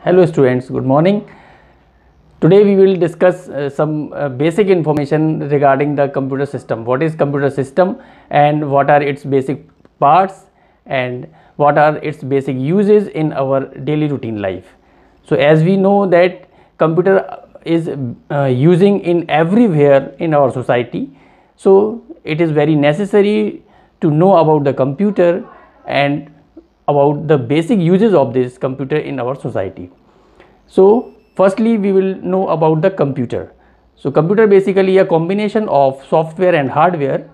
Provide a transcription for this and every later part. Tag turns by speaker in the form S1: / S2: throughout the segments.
S1: Hello students, good morning. Today we will discuss some basic information regarding the computer system. What is computer system and what are its basic parts and what are its basic uses in our daily routine life. So as we know that computer is using in everywhere in our society, so it is very necessary to know about the computer and about the basic uses of this computer in our society. So firstly we will know about the computer. So computer basically a combination of software and hardware.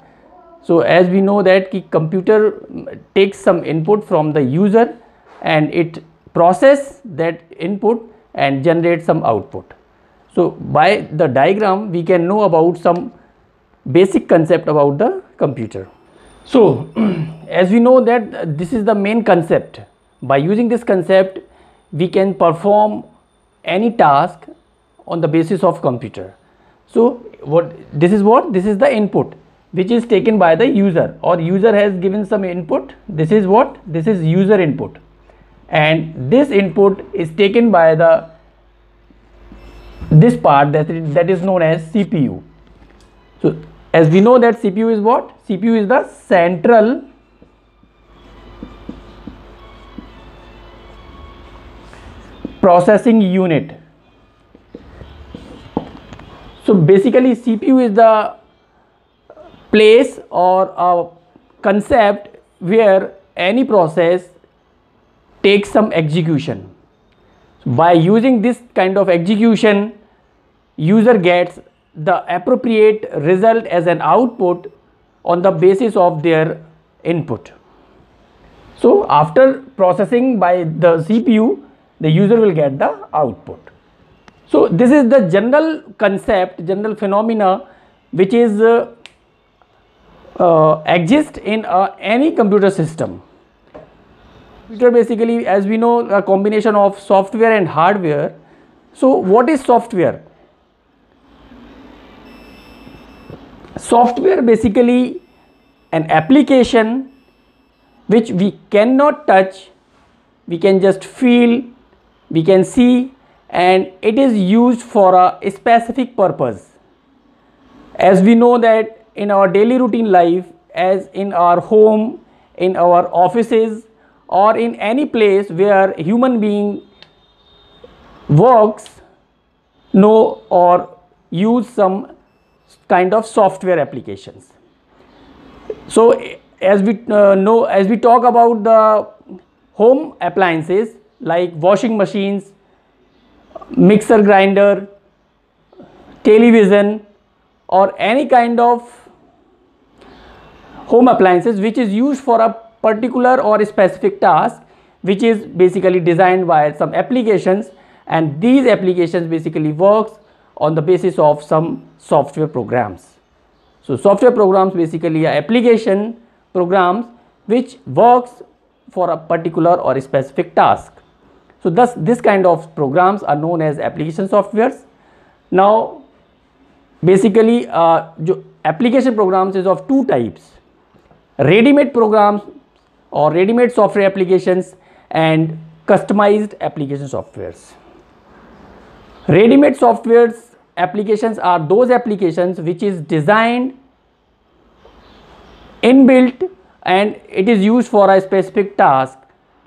S1: So as we know that computer takes some input from the user and it process that input and generate some output. So by the diagram we can know about some basic concept about the computer. So as we know that this is the main concept. By using this concept we can perform any task on the basis of computer. So this is the input which is taken by the user, or user has given some input. This is user input, and this input is taken by this part that is known as CPU. So as we know that CPU is what? CPU is the central processing unit. So basically CPU is the place or a concept where any process takes some execution. By using this kind of execution, user gets the appropriate result as an output on the basis of their input. So after processing by the CPU, the user will get the output. So this is the general concept, general phenomena which is exist in any computer system. Computer basically, as we know, a combination of software and hardware. So what is software? Software basically an application which we cannot touch, we can just feel, we can see, and it is used for a specific purpose. As we know that in our daily routine life, as in our home, in our offices, or in any place where human being works, know or use some kind of software applications. So as we talk about the home appliances like washing machines, mixer grinder, television, or any kind of home appliances which is used for a particular or specific task, which is basically designed by some applications, and these applications basically works on the basis of some software programs. So software programs basically are application programs which works for a particular or a specific task. So thus this kind of programs are known as application softwares. Now basically application programs is of two types: ready-made programs or ready-made software applications and customized application softwares. Ready-made softwares applications are those applications which is designed, inbuilt, and it is used for a specific task,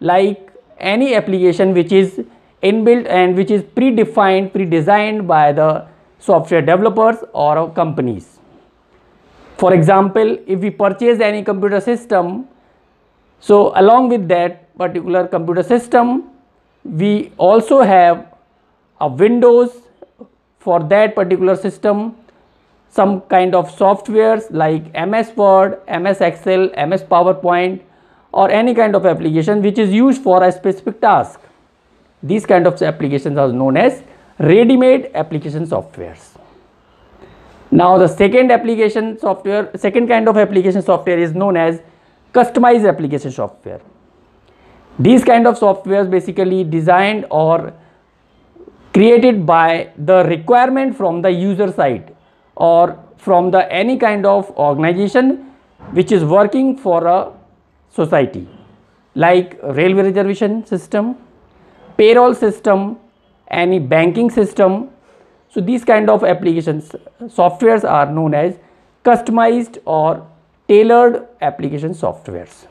S1: like any application which is inbuilt and which is predefined, pre-designed by the software developers or companies. For example, if we purchase any computer system, so along with that particular computer system we also have a Windows for that particular system, some kind of softwares like MS Word, MS Excel, MS PowerPoint, or any kind of application which is used for a specific task. These kind of applications are known as ready-made application softwares. Now the second kind of application software is known as customized application software. These kind of softwares basically designed or created by the requirement from the user side or from the any kind of organization which is working for a society, like railway reservation system, payroll system, any banking system. So these kind of applications, softwares are known as customized or tailored application softwares.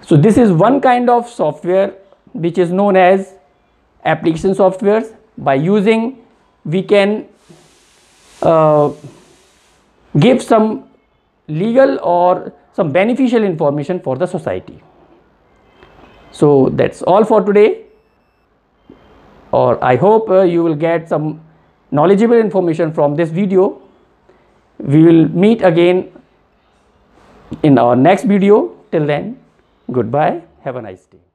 S1: So this is one kind of software which is known as application softwares. By using, we can give some legal or some beneficial information for the society. So that's all for today, or I hope you will get some knowledgeable information from this video. We will meet again in our next video. Till then, goodbye, have a nice day.